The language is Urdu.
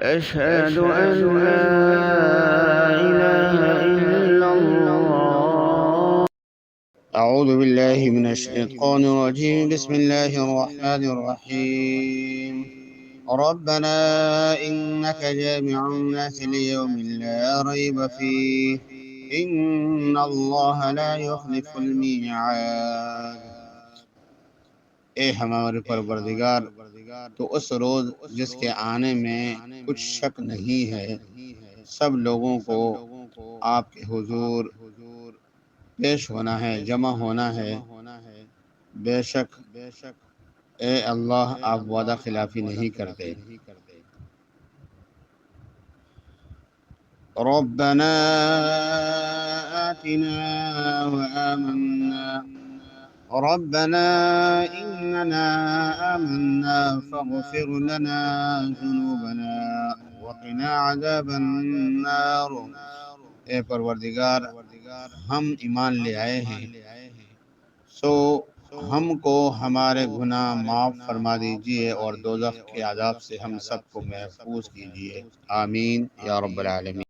أشهد أن لا إله إلا الله. أعوذ بالله من الشيطان الرجيم. بسم الله الرحمن الرحيم. ربنا إنك جامع الناس ليوم لا ريب فيه إن الله لا يخلف الميعاد. اے ہمارے پروردگار، تو اس روز جس کے آنے میں کچھ شک نہیں ہے، سب لوگوں کو آپ کے حضور پیش ہونا ہے، جمع ہونا ہے۔ بے شک اے اللہ، آپ وعدہ خلافی نہیں کرتے۔ ربنا آتنا وآمنا ربنا إننا آمنا فاغفر لنا ذنوبنا وقنا عذاب النار۔ اے پروردگار، ہم ایمان لے آئے ہیں، سو ہم کو ہمارے گناہ معاف فرما دیجئے اور دوزخ کے عذاب سے ہم سب کو محفوظ کیجئے۔ آمین یا رب العالمین۔